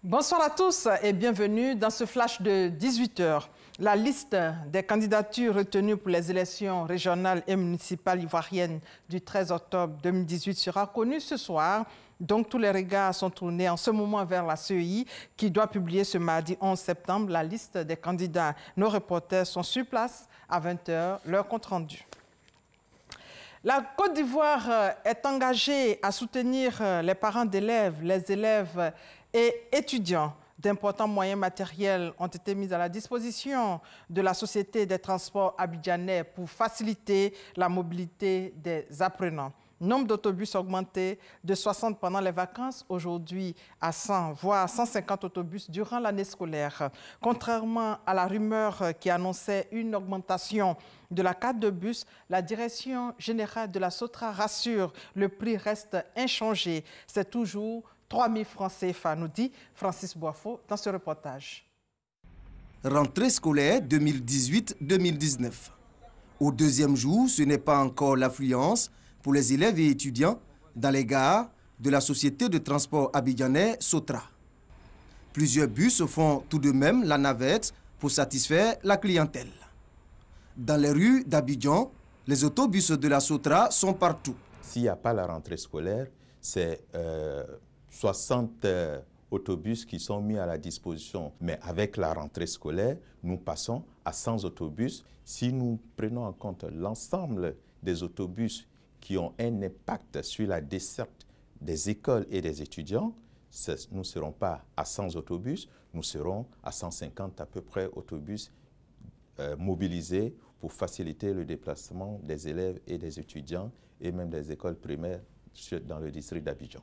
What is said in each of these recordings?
Bonsoir à tous et bienvenue dans ce flash de 18 h. La liste des candidatures retenues pour les élections régionales et municipales ivoiriennes du 13 octobre 2018 sera connue ce soir. Donc, tous les regards sont tournés en ce moment vers la CEI qui doit publier ce mardi 11 septembre la liste des candidats. Nos reporters sont sur place à 20 h, leur compte rendu. La Côte d'Ivoire est engagée à soutenir les parents d'élèves, les élèves et étudiants. D'importants moyens matériels ont été mis à la disposition de la Société des transports abidjanais pour faciliter la mobilité des apprenants. Nombre d'autobus augmenté de 60 pendant les vacances, aujourd'hui à 100, voire 150 autobus durant l'année scolaire. Contrairement à la rumeur qui annonçait une augmentation de la carte de bus, la direction générale de la SOTRA rassure, le prix reste inchangé. C'est toujours 3 000 francs CFA, nous dit Francis Boifo dans ce reportage. Rentrée scolaire 2018-2019. Au deuxième jour, ce n'est pas encore l'affluence pour les élèves et étudiants dans les gares de la Société de transport abidjanais SOTRA. Plusieurs bus font tout de même la navette pour satisfaire la clientèle. Dans les rues d'Abidjan, les autobus de la SOTRA sont partout. S'il n'y a pas la rentrée scolaire, c'est 60 autobus qui sont mis à la disposition. Mais avec la rentrée scolaire, nous passons à 100 autobus. Si nous prenons en compte l'ensemble des autobus qui ont un impact sur la desserte des écoles et des étudiants, nous ne serons pas à 100 autobus, nous serons à 150 à peu près autobus mobilisés pour faciliter le déplacement des élèves et des étudiants et même des écoles primaires dans le district d'Abidjan.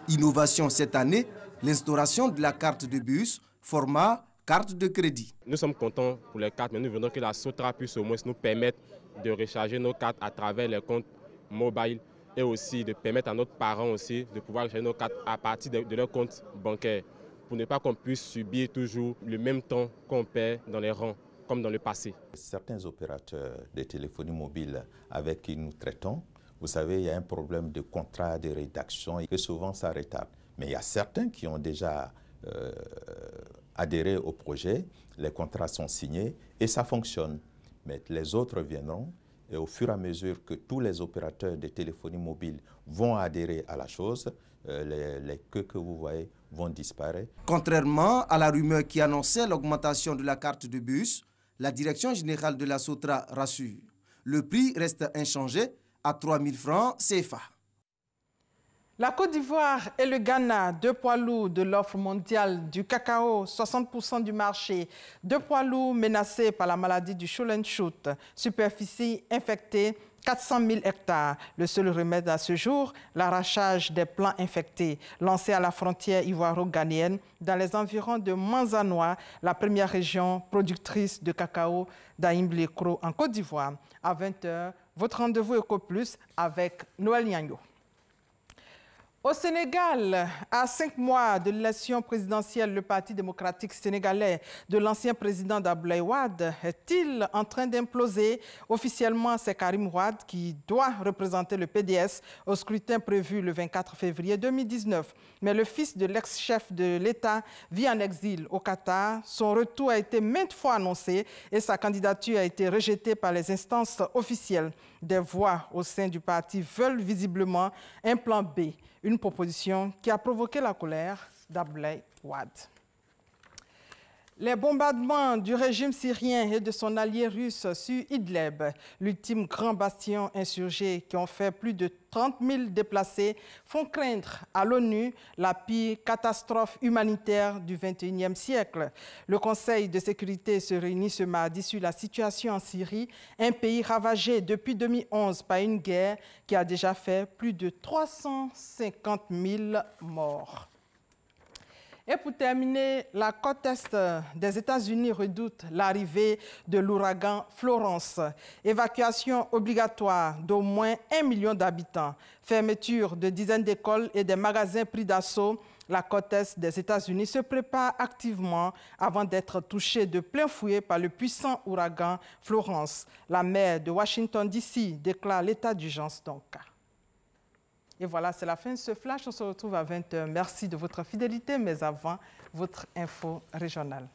Innovation cette année, l'instauration de la carte de bus, format carte de crédit. Nous sommes contents pour les cartes, mais nous voudrions que la SOTRA puisse au moins nous permettre de recharger nos cartes à travers les comptes mobiles et aussi de permettre à nos parents aussi de pouvoir recharger nos cartes à partir de leur compte bancaire pour ne pas qu'on puisse subir toujours le même temps qu'on perd dans les rangs comme dans le passé. Certains opérateurs de téléphonie mobile avec qui nous traitons, vous savez, il y a un problème de contrat de rédaction et que souvent ça retarde. Mais il y a certains qui ont déjà adhéré au projet, les contrats sont signés et ça fonctionne. Mais les autres viendront et au fur et à mesure que tous les opérateurs de téléphonie mobile vont adhérer à la chose, les queues que vous voyez vont disparaître. Contrairement à la rumeur qui annonçait l'augmentation de la carte de bus, la direction générale de la SOTRA rassure. Le prix reste inchangé à 3 000 francs CFA. La Côte d'Ivoire et le Ghana, deux poids lourds de l'offre mondiale du cacao, 60% du marché, deux poids lourds menacés par la maladie du Shoot, superficie infectée, 400 000 hectares. Le seul remède à ce jour, l'arrachage des plants infectés, lancé à la frontière ivoiro-ghanéenne dans les environs de Manzanois, la première région productrice de cacao d'Aïm-Lécro en Côte d'Ivoire. À 20 h, votre rendez-vous EcoPlus avec Noël Nyangyo. Au Sénégal, à 5 mois de l'élection présidentielle, le Parti démocratique sénégalais de l'ancien président Abdoulaye Wade est-il en train d'imploser? Officiellement, c'est Karim Wade qui doit représenter le PDS au scrutin prévu le 24 février 2019. Mais le fils de l'ex-chef de l'État vit en exil au Qatar. Son retour a été maintes fois annoncé et sa candidature a été rejetée par les instances officielles. Des voix au sein du parti veulent visiblement un plan B. Une proposition qui a provoqué la colère d'Abdoulaye Wade. Les bombardements du régime syrien et de son allié russe sur Idlib, l'ultime grand bastion insurgé qui ont fait plus de 30 000 déplacés, font craindre à l'ONU la pire catastrophe humanitaire du XXIe siècle. Le Conseil de sécurité se réunit ce mardi sur la situation en Syrie, un pays ravagé depuis 2011 par une guerre qui a déjà fait plus de 350 000 morts. Et pour terminer, la côte est des États-Unis redoute l'arrivée de l'ouragan Florence. Évacuation obligatoire d'au moins 1 million d'habitants. Fermeture de dizaines d'écoles et des magasins pris d'assaut. La côte est des États-Unis se prépare activement avant d'être touchée de plein fouet par le puissant ouragan Florence. La maire de Washington, D.C. déclare l'état d'urgence dans le cas. Et voilà, c'est la fin de ce flash. On se retrouve à 20 h. Merci de votre fidélité, mais avant, votre info régionale.